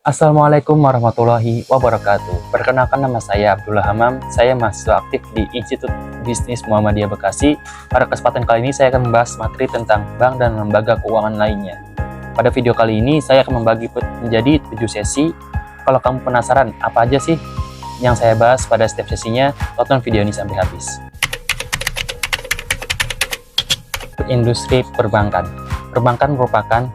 Assalamualaikum warahmatullahi wabarakatuh. Perkenalkan, nama saya Abdullah Hamam. Saya mahasiswa aktif di Institut Bisnis Muhammadiyah Bekasi. Pada kesempatan kali ini saya akan membahas materi tentang bank dan lembaga keuangan lainnya. Pada video kali ini saya akan membagi menjadi 7 sesi. Kalau kamu penasaran apa aja sih yang saya bahas pada setiap sesinya, tonton video ini sampai habis. Industri perbankan. Perbankan merupakan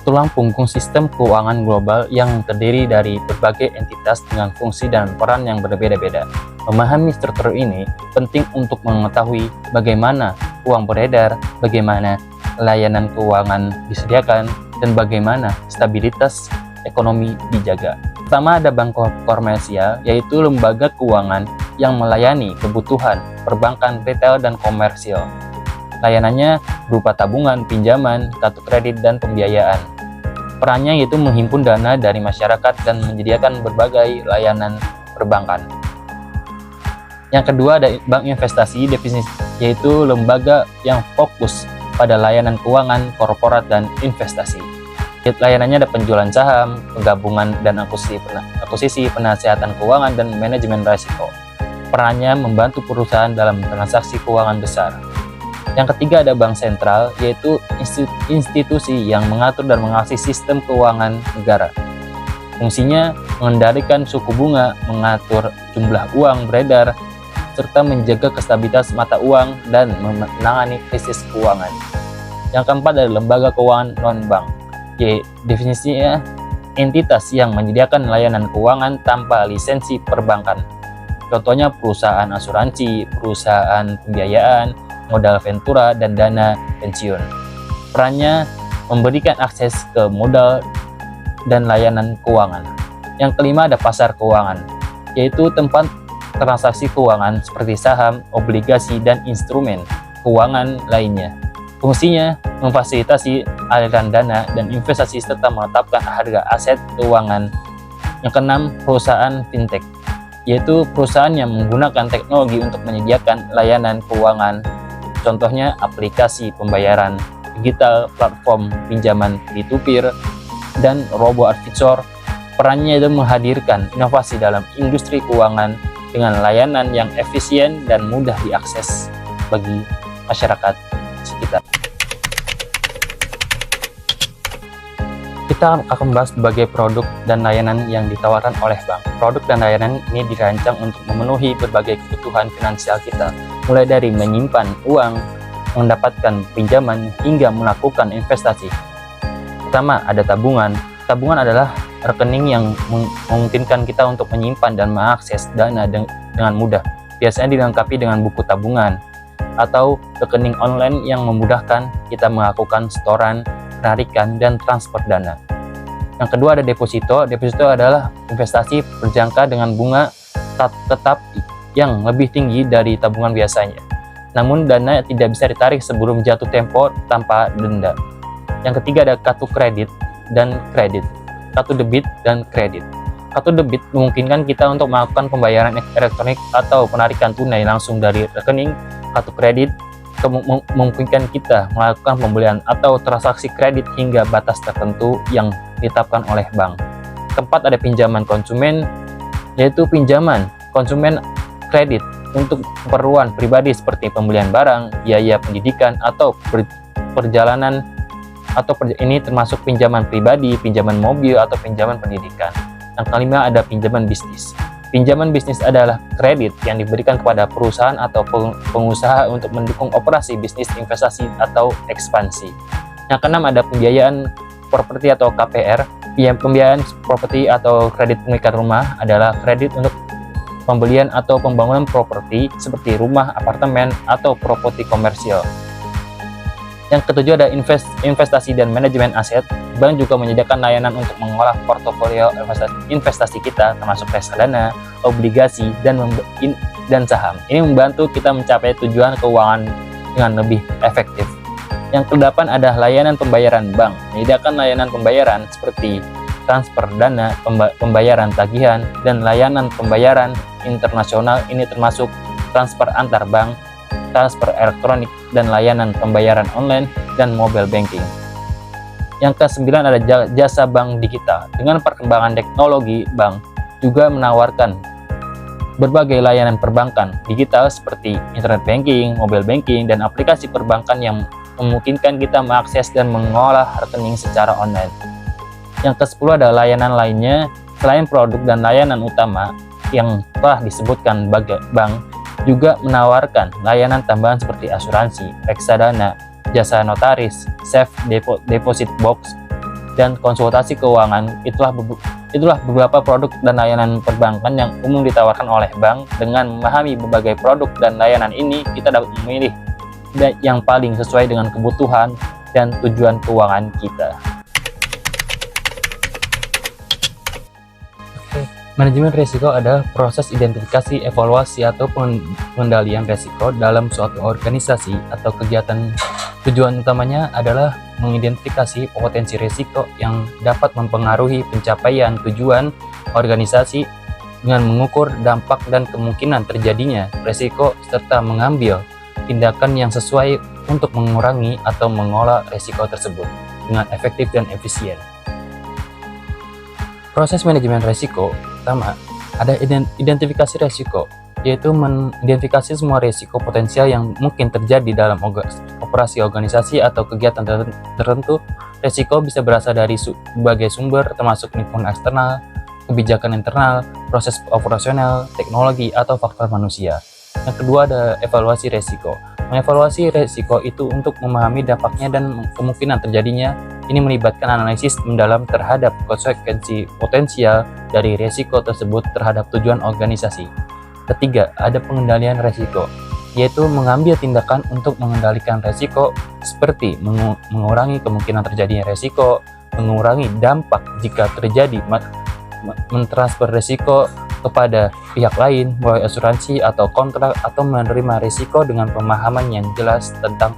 tulang punggung sistem keuangan global yang terdiri dari berbagai entitas dengan fungsi dan peran yang berbeda-beda. Memahami struktur ini penting untuk mengetahui bagaimana uang beredar, bagaimana layanan keuangan disediakan, dan bagaimana stabilitas ekonomi dijaga. Pertama, ada bank komersial, yaitu lembaga keuangan yang melayani kebutuhan perbankan retail dan komersil. Layanannya berupa tabungan, pinjaman, kartu kredit, dan pembiayaan. Perannya yaitu menghimpun dana dari masyarakat dan menyediakan berbagai layanan perbankan. Yang kedua, ada bank investasi, definisi yaitu lembaga yang fokus pada layanan keuangan, korporat, dan investasi. Layanannya ada penjualan saham, penggabungan dan akuisisi, penasihatan keuangan, dan manajemen risiko. Perannya membantu perusahaan dalam transaksi keuangan besar. Yang ketiga, ada bank sentral, yaitu institusi yang mengatur dan mengawasi sistem keuangan negara. Fungsinya mengendalikan suku bunga, mengatur jumlah uang beredar, serta menjaga stabilitas mata uang dan menangani krisis keuangan. Yang keempat, ada lembaga keuangan non-bank, yaitu definisinya entitas yang menyediakan layanan keuangan tanpa lisensi perbankan. Contohnya perusahaan asuransi, perusahaan pembiayaan, modal ventura, dan dana pensiun. Perannya memberikan akses ke modal dan layanan keuangan. Yang kelima, ada pasar keuangan, yaitu tempat transaksi keuangan seperti saham, obligasi, dan instrumen keuangan lainnya. Fungsinya memfasilitasi aliran dana dan investasi serta menetapkan harga aset keuangan. Yang keenam, perusahaan fintech, yaitu perusahaan yang menggunakan teknologi untuk menyediakan layanan keuangan. Contohnya aplikasi pembayaran digital, platform pinjaman peer-to-peer, dan robo-advisor. Perannya itu menghadirkan inovasi dalam industri keuangan dengan layanan yang efisien dan mudah diakses bagi masyarakat sekitar. Kita akan membahas berbagai produk dan layanan yang ditawarkan oleh bank. Produk dan layanan ini dirancang untuk memenuhi berbagai kebutuhan finansial kita, mulai dari menyimpan uang, mendapatkan pinjaman, hingga melakukan investasi. Pertama, ada tabungan. Tabungan adalah rekening yang memungkinkan kita untuk menyimpan dan mengakses dana dengan mudah. Biasanya dilengkapi dengan buku tabungan atau rekening online yang memudahkan kita melakukan setoran, penarikan, dan transfer dana. Yang kedua, ada deposito. Deposito adalah investasi berjangka dengan bunga tetap yang lebih tinggi dari tabungan biasanya. Namun dana tidak bisa ditarik sebelum jatuh tempo tanpa denda. Yang ketiga, ada kartu kredit dan kredit. Kartu debit dan kredit. Kartu debit memungkinkan kita untuk melakukan pembayaran elektronik atau penarikan tunai langsung dari rekening. Kartu kredit memungkinkan kita melakukan pembelian atau transaksi kredit hingga batas tertentu yang ditetapkan oleh bank. Keempat, ada pinjaman konsumen, yaitu pinjaman konsumen kredit untuk keperluan pribadi seperti pembelian barang, biaya pendidikan, atau perjalanan, ini termasuk pinjaman pribadi, pinjaman mobil, atau pinjaman pendidikan. Yang kelima, ada pinjaman bisnis. Pinjaman bisnis adalah kredit yang diberikan kepada perusahaan atau pengusaha untuk mendukung operasi bisnis, investasi, atau ekspansi. Yang keenam, ada pembiayaan properti atau KPR. Pembiayaan properti atau kredit pemilikan rumah adalah kredit untuk pembelian atau pembangunan properti seperti rumah, apartemen, atau properti komersial. Yang ketujuh, ada investasi dan manajemen aset. Bank juga menyediakan layanan untuk mengolah portofolio investasi kita, termasuk reksadana, obligasi, dan saham. Ini membantu kita mencapai tujuan keuangan dengan lebih efektif. Yang kedelapan, ada layanan pembayaran bank. Menyediakan layanan pembayaran seperti transfer dana, pembayaran tagihan, dan layanan pembayaran internasional. Ini termasuk transfer antar bank, transfer elektronik, dan layanan pembayaran online dan mobile banking. Yang kesembilan ada jasa bank digital. Dengan perkembangan teknologi, bank juga menawarkan berbagai layanan perbankan digital seperti internet banking, mobile banking, dan aplikasi perbankan yang memungkinkan kita mengakses dan mengolah rekening secara online. Yang ke-10 ada layanan lainnya. Selain produk dan layanan utama yang telah disebutkan, bank juga menawarkan layanan tambahan seperti asuransi, reksadana, jasa notaris, safe deposit box, dan konsultasi keuangan. Itulah beberapa produk dan layanan perbankan yang umum ditawarkan oleh bank. Dengan memahami berbagai produk dan layanan ini, kita dapat memilih yang paling sesuai dengan kebutuhan dan tujuan keuangan kita. Manajemen risiko adalah proses identifikasi, evaluasi, atau pengendalian risiko dalam suatu organisasi atau kegiatan. Tujuan utamanya adalah mengidentifikasi potensi risiko yang dapat mempengaruhi pencapaian tujuan organisasi dengan mengukur dampak dan kemungkinan terjadinya risiko serta mengambil tindakan yang sesuai untuk mengurangi atau mengolah risiko tersebut dengan efektif dan efisien. Proses manajemen risiko pertama ada identifikasi risiko, yaitu mengidentifikasi semua risiko potensial yang mungkin terjadi dalam operasi organisasi atau kegiatan tertentu. Risiko bisa berasal dari berbagai sumber, termasuk lingkungan eksternal, kebijakan internal, proses operasional, teknologi, atau faktor manusia. Yang kedua ada evaluasi risiko. Mengevaluasi risiko itu untuk memahami dampaknya dan kemungkinan terjadinya. Ini melibatkan analisis mendalam terhadap konsekuensi potensial dari risiko tersebut terhadap tujuan organisasi. Ketiga, ada pengendalian risiko, yaitu mengambil tindakan untuk mengendalikan risiko seperti mengurangi kemungkinan terjadinya risiko, mengurangi dampak jika terjadi, mentransfer risiko kepada pihak lain melalui asuransi atau kontrak, atau menerima risiko dengan pemahaman yang jelas tentang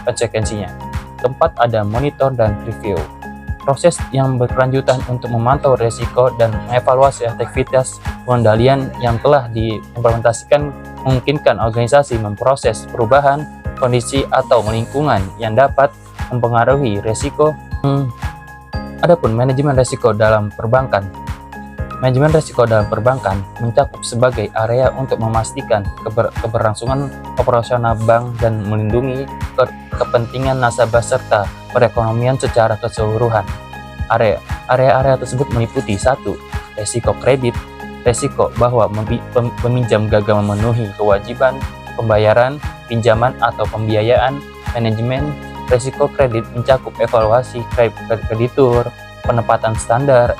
konsekuensinya. Keempat, ada monitor dan review. Proses yang berkelanjutan untuk memantau risiko dan mengevaluasi aktivitas pengendalian yang telah diimplementasikan memungkinkan organisasi memproses perubahan kondisi atau lingkungan yang dapat mempengaruhi risiko. Adapun manajemen risiko dalam perbankan. Manajemen risiko dalam perbankan mencakup sebagai area untuk memastikan keberlangsungan operasional bank dan melindungi kepentingan nasabah serta perekonomian secara keseluruhan. Area-area tersebut meliputi 1. Risiko kredit, risiko bahwa peminjam gagal memenuhi kewajiban pembayaran pinjaman atau pembiayaan. Manajemen risiko kredit mencakup evaluasi kreditur, penempatan standar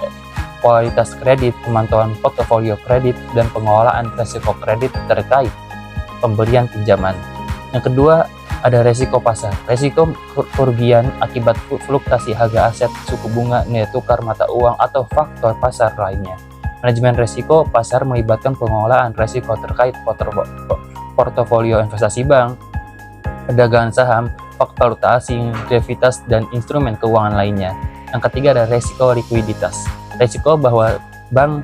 kualitas kredit, pemantauan portofolio kredit, dan pengelolaan risiko kredit terkait pemberian pinjaman. Yang kedua, ada risiko pasar. Risiko kerugian akibat fluktuasi harga aset, suku bunga, nilai tukar mata uang, atau faktor pasar lainnya. Manajemen risiko pasar melibatkan pengelolaan risiko terkait portofolio investasi bank, perdagangan saham, faktor valuta asing, derivatives, dan instrumen keuangan lainnya. Yang ketiga, ada risiko likuiditas. Risiko bahwa bank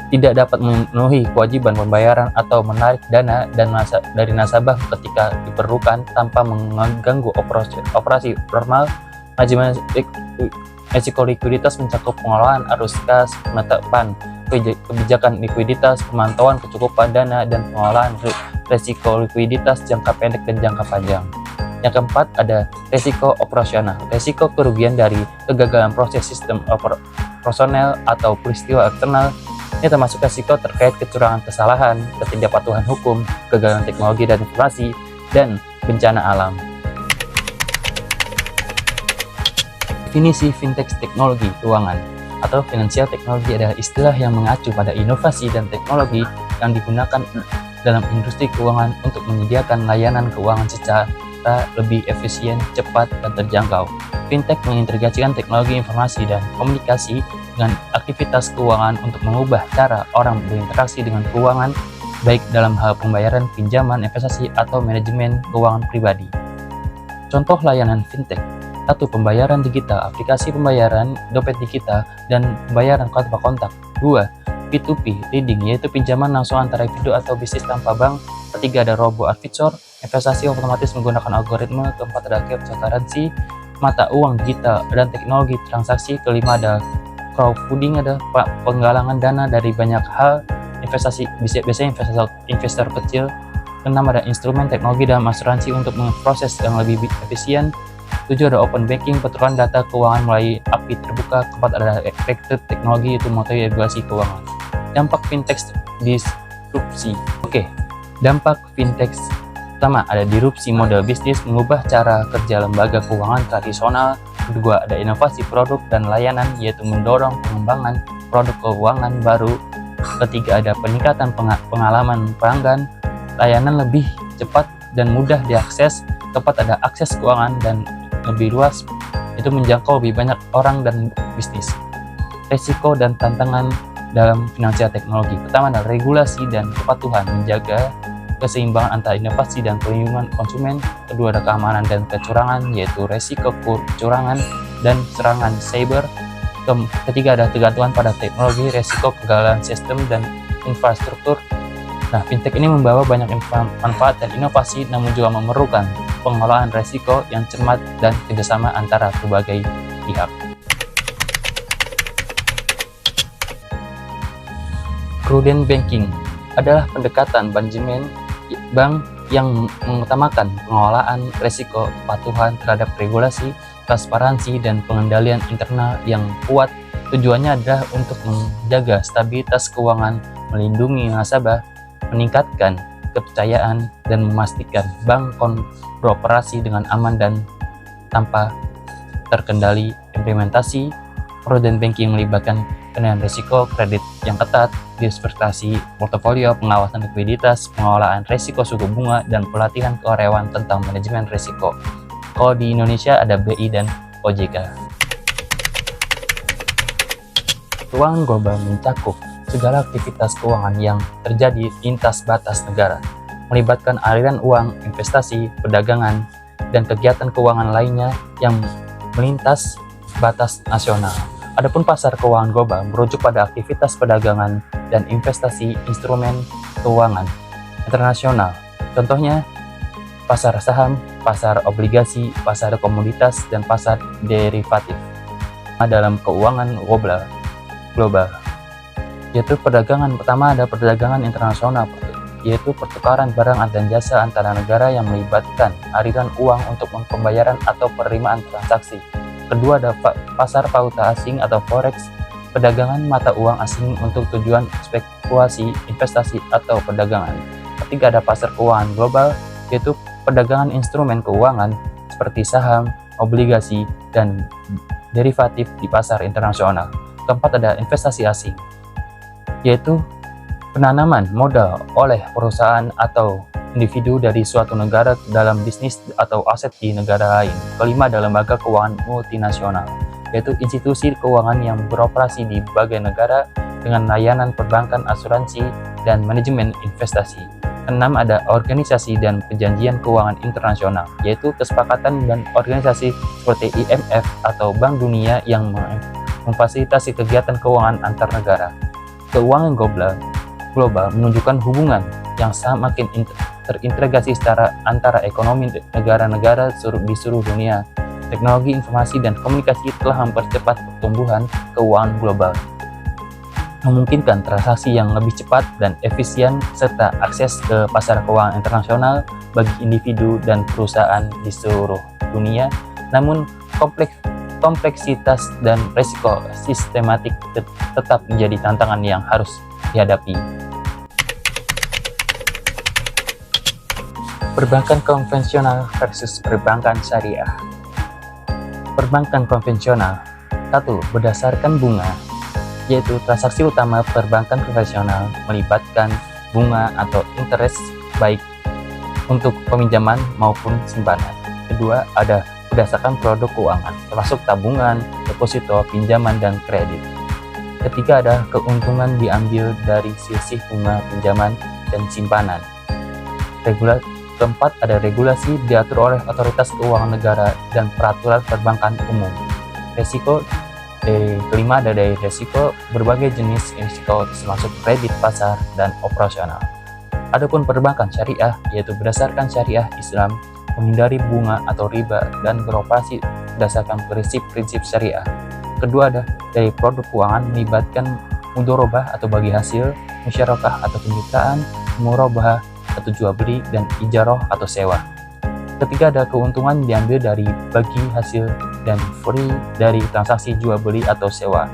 tidak dapat memenuhi kewajiban pembayaran atau menarik dana dari nasabah ketika diperlukan tanpa mengganggu operasi normal. Manajemen risiko likuiditas mencakup pengelolaan arus kas, penetapan kebijakan likuiditas, pemantauan kecukupan dana, dan pengelolaan risiko likuiditas jangka pendek dan jangka panjang. Yang keempat, ada risiko operasional. Risiko kerugian dari kegagalan proses sistem personel atau peristiwa eksternal. Ini termasuk risiko terkait kecurangan, kesalahan, ketidakpatuhan hukum, kegagalan teknologi dan informasi, dan bencana alam. Definisi fintech teknologi keuangan atau financial technology adalah istilah yang mengacu pada inovasi dan teknologi yang digunakan dalam industri keuangan untuk menyediakan layanan keuangan secara lebih efisien, cepat, dan terjangkau. Fintech mengintegrasikan teknologi informasi dan komunikasi dengan aktivitas keuangan untuk mengubah cara orang berinteraksi dengan keuangan, baik dalam hal pembayaran, pinjaman, investasi, atau manajemen keuangan pribadi. Contoh layanan fintech: 1. Pembayaran digital, aplikasi pembayaran, dompet digital, dan pembayaran tanpa kontak. 2. P2P lending, yaitu pinjaman langsung antara individu atau bisnis tanpa bank. Ketiga, ada robo advisor, investasi otomatis menggunakan algoritma. Keempat, ada cryptocurrency, mata uang digital dan teknologi transaksi. Kelima ada crowdfunding, ada penggalangan dana dari banyak hal, investasi, biasanya investor kecil. Keenam ada instrumen teknologi dan asuransi untuk memproses yang lebih efisien. 7 ada open banking, pertukaran data keuangan melalui API terbuka. Keempat ada regulated teknologi, itu metode regulasi keuangan. Dampak fintech disrupsi. Dampak fintech pertama ada disrupsi model bisnis, mengubah cara kerja lembaga keuangan tradisional. Kedua ada inovasi produk dan layanan, yaitu mendorong pengembangan produk keuangan baru. Ketiga ada peningkatan pengalaman pelanggan, layanan lebih cepat dan mudah diakses. Keempat ada akses keuangan dan lebih luas, itu menjangkau lebih banyak orang dan bisnis. Risiko dan tantangan dalam finansial teknologi. Pertama adalah regulasi dan kepatuhan, menjaga keseimbangan antara inovasi dan perlindungan konsumen. Kedua ada keamanan dan kecurangan, yaitu resiko kecurangan dan serangan cyber. Ketiga ada ketergantungan pada teknologi, resiko kegagalan sistem dan infrastruktur. Nah, fintech ini membawa banyak manfaat dan inovasi, namun juga memerlukan pengelolaan resiko yang cermat dan kerjasama antara berbagai pihak. Prudent banking adalah pendekatan manajemen bank yang mengutamakan pengelolaan resiko, kepatuhan terhadap regulasi, transparansi, dan pengendalian internal yang kuat. Tujuannya adalah untuk menjaga stabilitas keuangan, melindungi nasabah, meningkatkan kepercayaan, dan memastikan bank beroperasi dengan aman dan tanpa terkendali. Implementasi prudent banking melibatkan penilaian risiko kredit yang ketat, diversifikasi portofolio, pengawasan likuiditas, pengelolaan risiko suku bunga, dan pelatihan karyawan tentang manajemen risiko. Kalau di Indonesia ada BI dan OJK. Keuangan global mencakup segala aktivitas keuangan yang terjadi lintas batas negara, melibatkan aliran uang, investasi, perdagangan, dan kegiatan keuangan lainnya yang melintas batas nasional. Adapun pasar keuangan global merujuk pada aktivitas perdagangan dan investasi instrumen keuangan internasional. Contohnya pasar saham, pasar obligasi, pasar komoditas, dan pasar derivatif. Dalam keuangan global, yaitu perdagangan pertama ada perdagangan internasional, yaitu pertukaran barang dan jasa antara negara yang melibatkan aliran uang untuk pembayaran atau penerimaan transaksi. Kedua ada pasar valuta asing atau forex, perdagangan mata uang asing untuk tujuan spekulasi, investasi, atau perdagangan. Ketiga ada pasar keuangan global, yaitu perdagangan instrumen keuangan seperti saham, obligasi, dan derivatif di pasar internasional. Keempat ada investasi asing, yaitu penanaman modal oleh perusahaan atau individu dari suatu negara dalam bisnis atau aset di negara lain. Kelima adalah lembaga keuangan multinasional, yaitu institusi keuangan yang beroperasi di berbagai negara dengan layanan perbankan, asuransi, dan manajemen investasi. Keenam ada organisasi dan perjanjian keuangan internasional, yaitu kesepakatan dan organisasi seperti IMF atau Bank Dunia yang memfasilitasi kegiatan keuangan antar negara. Keuangan global menunjukkan hubungan yang semakin terintegrasi secara antara ekonomi negara-negara di seluruh dunia. Teknologi informasi dan komunikasi telah mempercepat pertumbuhan keuangan global, memungkinkan transaksi yang lebih cepat dan efisien, serta akses ke pasar keuangan internasional bagi individu dan perusahaan di seluruh dunia. Namun, kompleksitas dan risiko sistematik tetap menjadi tantangan yang harus dihadapi. Perbankan konvensional versus perbankan syariah. Perbankan konvensional 1. Berdasarkan bunga, yaitu transaksi utama perbankan konvensional melibatkan bunga atau interest baik untuk peminjaman maupun simpanan. Kedua, ada berdasarkan produk keuangan, termasuk tabungan, deposito, pinjaman, dan kredit. Ketiga, ada keuntungan diambil dari selisih bunga pinjaman dan simpanan. Keempat, ada regulasi diatur oleh otoritas keuangan negara dan peraturan perbankan umum. Kelima, ada dari risiko berbagai jenis risiko termasuk kredit pasar dan operasional. Adapun perbankan syariah, yaitu berdasarkan syariah Islam, menghindari bunga atau riba dan beroperasi berdasarkan prinsip-prinsip syariah. Kedua ada dari produk keuangan melibatkan mudharabah atau bagi hasil, musyarakah atau kemitraan, murabahah atau jual beli, dan ijarah atau sewa. Ketiga ada keuntungan diambil dari bagi hasil dan free dari transaksi jual beli atau sewa.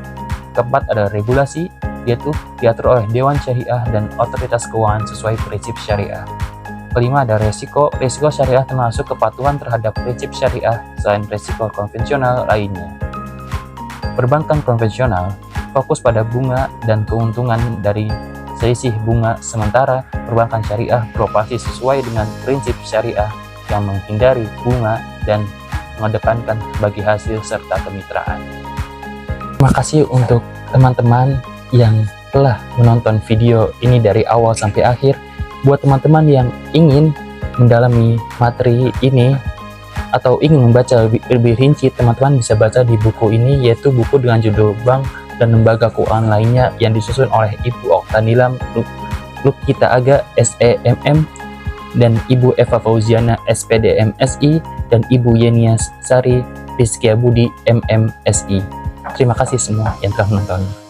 Keempat ada regulasi, yaitu diatur oleh Dewan Syariah dan otoritas keuangan sesuai prinsip syariah. Kelima ada resiko. Resiko syariah termasuk kepatuhan terhadap prinsip syariah selain resiko konvensional lainnya. Perbankan konvensional fokus pada bunga dan keuntungan dari selisih bunga, sementara perbankan syariah beroperasi sesuai dengan prinsip syariah yang menghindari bunga dan mengedepankan bagi hasil serta kemitraan. Terima kasih untuk teman-teman yang telah menonton video ini dari awal sampai akhir. Buat teman-teman yang ingin mendalami materi ini atau ingin membaca lebih rinci, teman-teman bisa baca di buku ini, yaitu buku dengan judul Bank dan Lembaga Keuangan Lainnya yang disusun oleh Ibu Oktanila Lukita Aga SEMM dan Ibu Eva Fauziana SPD MSI dan Ibu Yenia Sari Rizkia Budi MMSI. Terima kasih semua yang telah menonton.